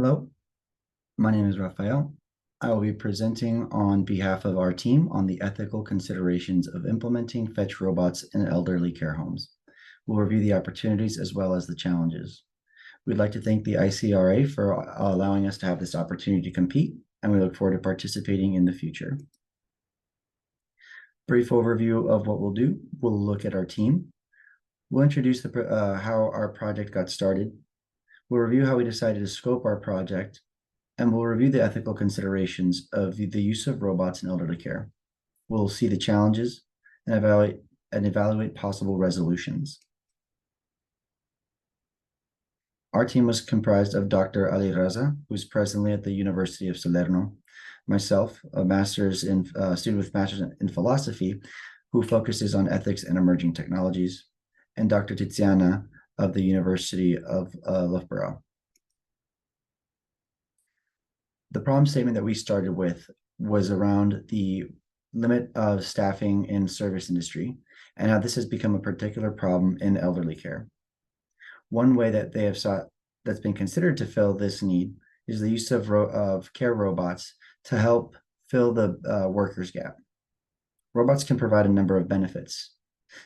Hello, my name is Raphael. I will be presenting on behalf of our team on the ethical considerations of implementing fetch robots in elderly care homes. We'll review the opportunities as well as the challenges. We'd like to thank the ICRA for allowing us to have this opportunity to compete, and we look forward to participating in the future. Brief overview of what we'll do. We'll look at our team. We'll introduce how our project got started. We'll review how we decided to scope our project, and we'll review the ethical considerations of the use of robots in elderly care. We'll see the challenges and evaluate possible resolutions. Our team was comprised of Dr. Ali Raza, who's presently at the University of Salerno, myself, a student with master's in philosophy, who focuses on ethics and emerging technologies, and Dr. Tiziana of the University of Loughborough. The problem statement that we started with was around the limit of staffing in service industry and how this has become a particular problem in elderly care. One way that they have sought that's been considered to fill this need is the use of care robots to help fill the workers gap. Robots can provide a number of benefits.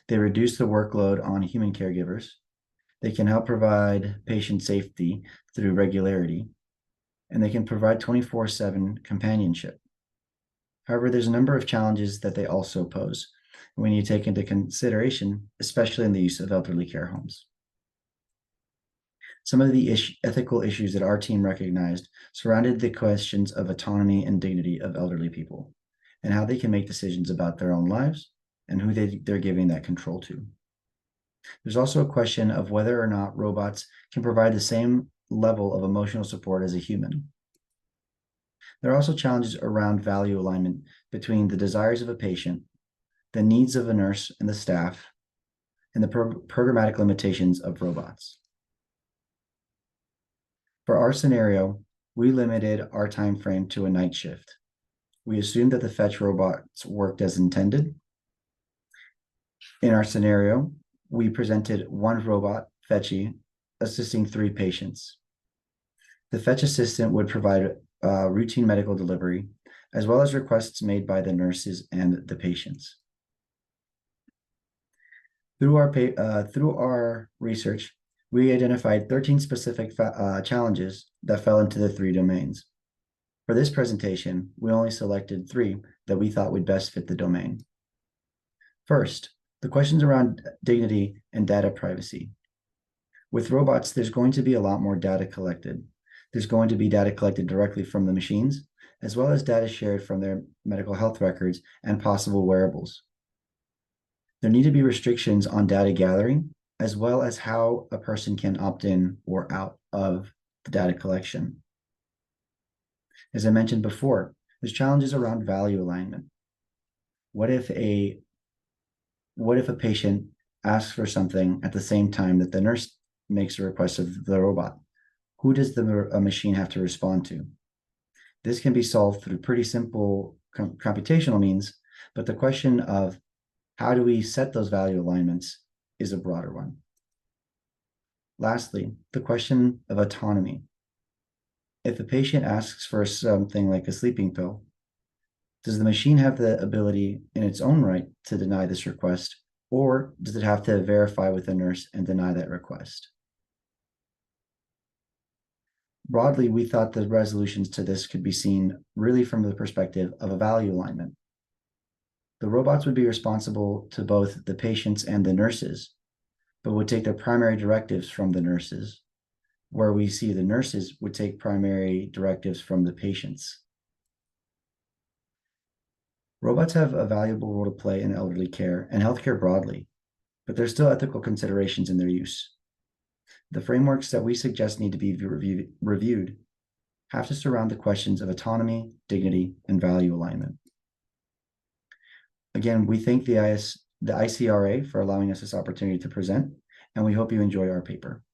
They reduce the workload on human caregivers. They can help provide patient safety through regularity, and they can provide 24/7 companionship. However, there's a number of challenges that they also pose when you take into consideration, especially in the use of elderly care homes. Some of the ethical issues that our team recognized surrounded the questions of autonomy and dignity of elderly people and how they can make decisions about their own lives and who they're giving that control to. There's also a question of whether or not robots can provide the same level of emotional support as a human. There are also challenges around value alignment between the desires of a patient, the needs of a nurse and the staff, and the programmatic limitations of robots. For our scenario, we limited our time frame to a night shift. We assumed that the fetch robots worked as intended. In our scenario, we presented one robot, Fetchy, assisting 3 patients. The Fetch assistant would provide routine medical delivery, as well as requests made by the nurses and the patients. Through our research, we identified 13 specific challenges that fell into the 3 domains. For this presentation, we only selected 3 that we thought would best fit the domain. First, the questions around dignity and data privacy. With robots, there's going to be a lot more data collected. There's going to be data collected directly from the machines, as well as data shared from their medical health records and possible wearables. There need to be restrictions on data gathering, as well as how a person can opt in or out of the data collection. As I mentioned before, there's challenges around value alignment. What if a patient asks for something at the same time that the nurse makes a request of the robot? Who does the machine have to respond to? This can be solved through pretty simple computational means, but the question of how do we set those value alignments is a broader one. Lastly, the question of autonomy. If a patient asks for something like a sleeping pill, does the machine have the ability in its own right to deny this request, or does it have to verify with the nurse and deny that request? Broadly, we thought the resolutions to this could be seen really from the perspective of a value alignment. The robots would be responsible to both the patients and the nurses, but would take their primary directives from the nurses, where we see the nurses would take primary directives from the patients. Robots have a valuable role to play in elderly care and healthcare broadly, but there's still ethical considerations in their use. The frameworks that we suggest need to be reviewed have to surround the questions of autonomy, dignity, and value alignment. Again, we thank the ICRA for allowing us this opportunity to present, and we hope you enjoy our paper.